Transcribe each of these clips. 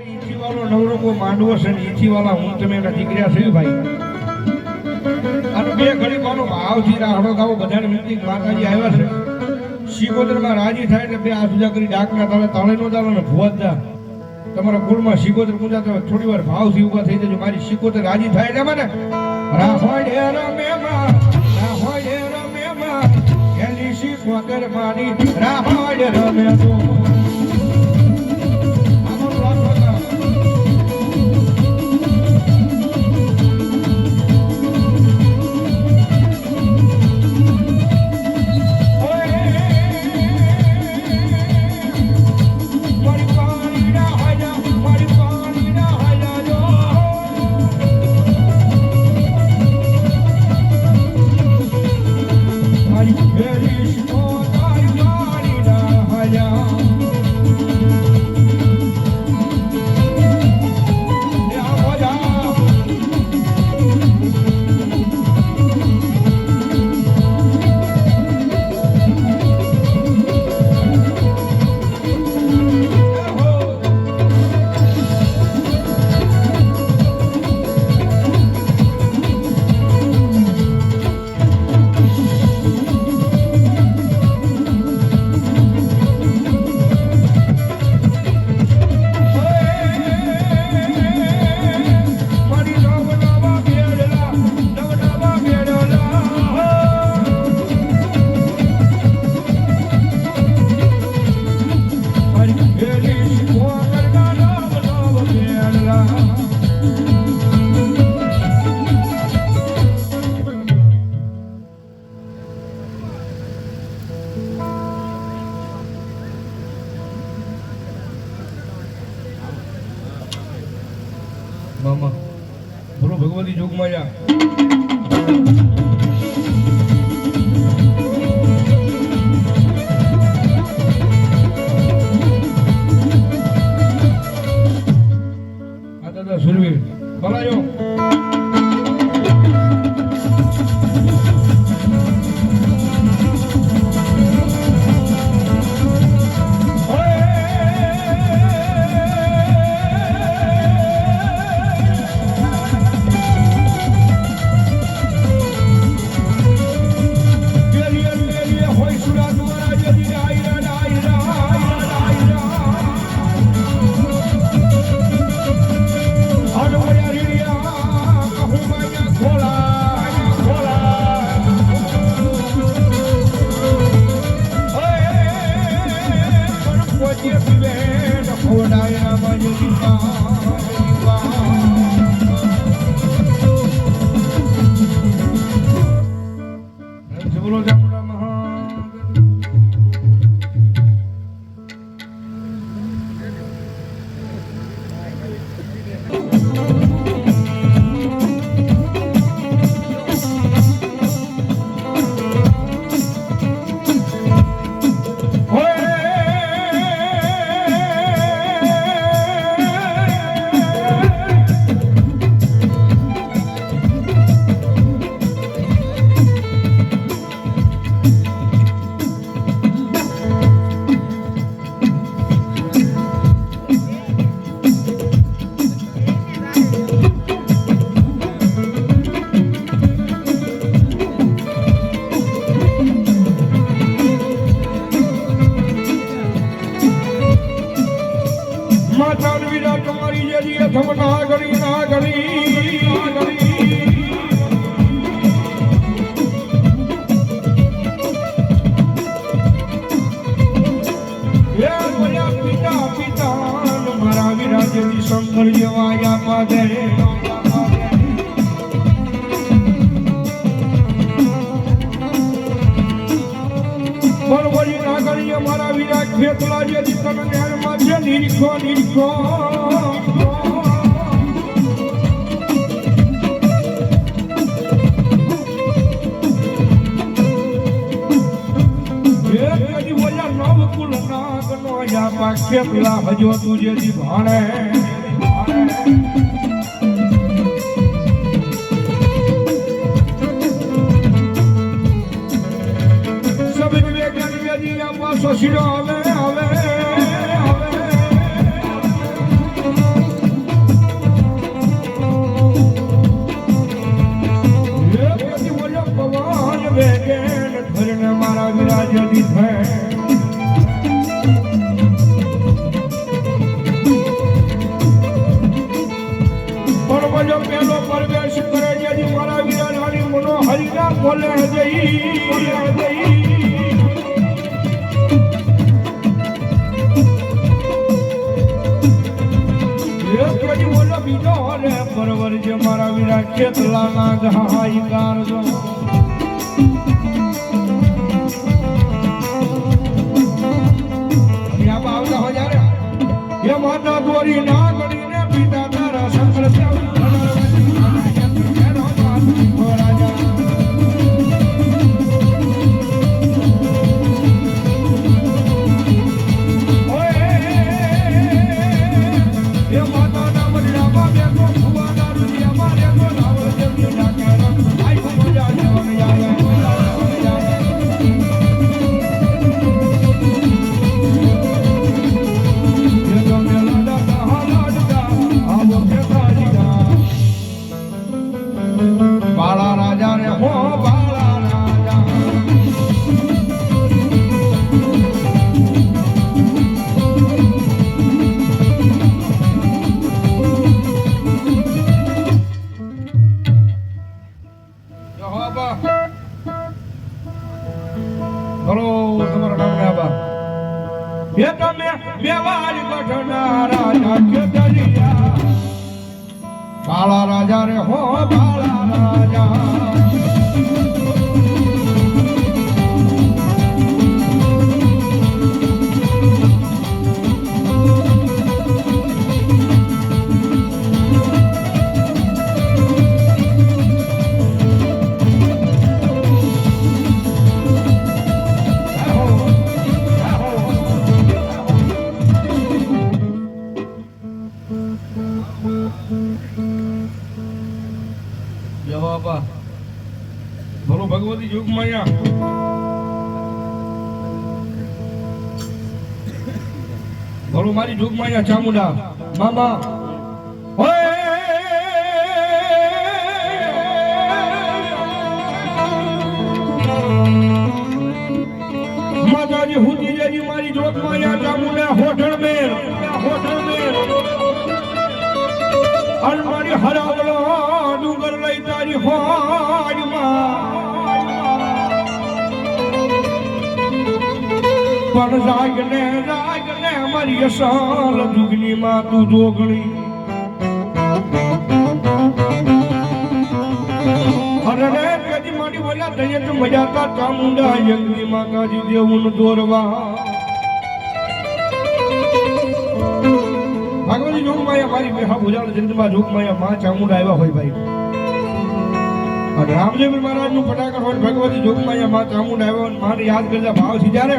ઈથી વાળો નવરો કો માંડવો છે ને ઈથી વાળા હું તમે એના દીકરા છે ભાઈ અને બે ઘડી કોનો ભાવથી રાહડો ગાવો બધાને વિનંતી માતાજી આવ્યા છે શિકોતરમાં રાજી થાય એટલે બે આસુજા કરી ડાકના તાળે તાળે નો દાવ ને ભુવત દા તમારા કુળમાં શિકોતર પૂજા તો થોડી વાર ભાવથી ઊભા થઈ જજો મારી શિકોતર રાજી થાય એટલે મને રાહોડે રમેમાં એની શિકોતર મારી રાહોડે રમે તો મામા બોલો ભગવતી જોગમાયા આ દાદા સુરવીર બોલાયો શંકર જેવાયા પાદે બરોબરી ના કરીએ મારા વિરાટ ખેતલા જે તન જ્ઞાનમાં છે નીરખો નીરખો ખેતલા હજો તુજે દી ભાણે સબ વિવેક દી આપા સોશીરો આવે આવે આવે બોલે જઈ બોલો બીજો રે પરવર જે મારા વિરા કેટલા ના જહાઈ કારજો આવતા હો જ્યારે એ માતા દોરી ના કરીને પિતા તારા શંકર બાળા રાજા રે હો બાળા રાજા આબા હલો તમારા નામ ને આબા એ તમે બેવાજ ગઢના રાજા કે દરિયા બાળા રાજા રે હો બાળા રાજા બાપા બોલો ભગવતી યુગ માયા બોલો મારી યુગ માયા ચામુંડા મામા માતાજી હુતી જજી મારી જોગ માયા ચામુંડા હોઠળ મેર અન મારી હરાવલો ડુંગર લઈ તારી હોજમાં પણ જાગને મારી અસલ જુગની માં તું જોગણી અરે કદી મારી બોલા દઈએ તો મજા તા ચામુંડા યંગની માતાજી દેવું દોરવા ભગવતી જોગમાયા મારી બેહા ભુજાળ જંતમાં જોગમાયા માં ચામુંડા આવ્યા હોય ભાઈ અને રામદેવ મહારાજ નું ફટાકડ હોય ભગવતી જોગમાયા માં ચામુંડા આવ્યા મારે યાદ કરતા ભાવ થી જ્યારે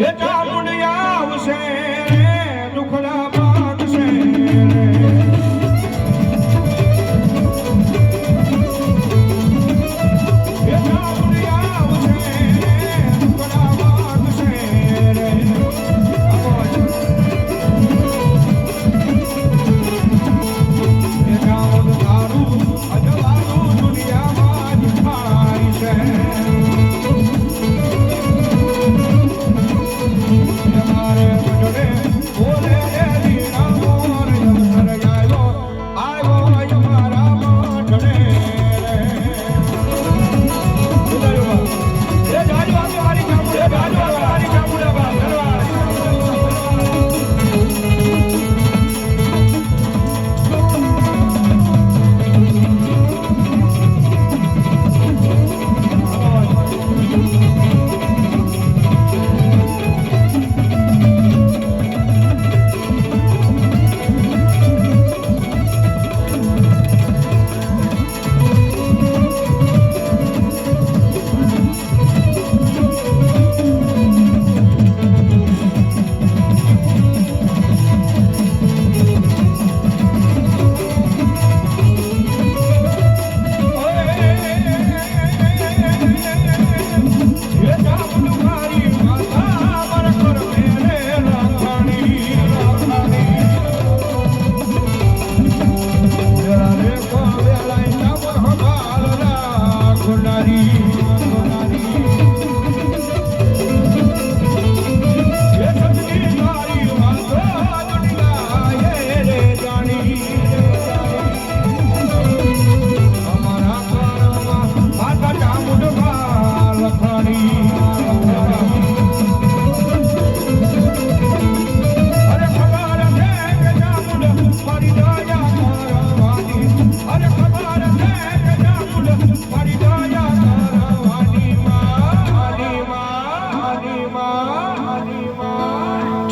એ ચામુંડિયા આવશે દુખડા પાકશે Hare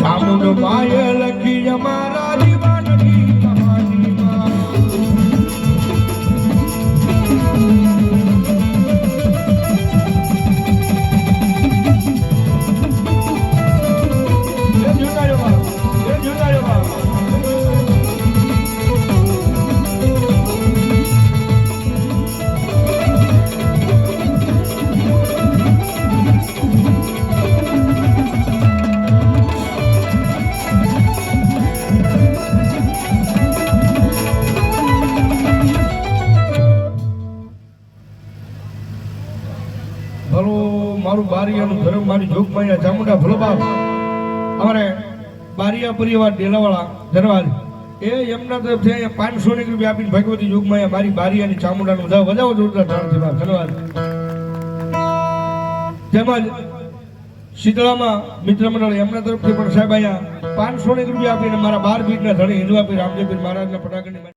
ચામુંડ માએ લખી અમારા દીવાનની કહાનીમાં. એ જોનાયો બાપ, એ જોનાયો બાપ. મારું બારિયાનું ધર્મ મારી જોગમાયા ચામુંડા ભલો બાપ અમારે બારિયા પરિવાર ડેલાવાળા દરવાજ એ એમના તરફથી અહીંયા 500 રૂપિયા આપીને ભગવતી જોગમાયા મારી બારિયાની ચામુંડાનું વધાવો જોરદાર ધારથી બાપ ધન્યવાદ. તેમજ શીતળામાં મિત્ર મંડળ એમના તરફથી પણ સાહેબ અહીંયા 500 રૂપિયા આપીને મારા 12 બીટના ધણી હિન્દુ આપી રામદેવપીર મહારાજના પટાકની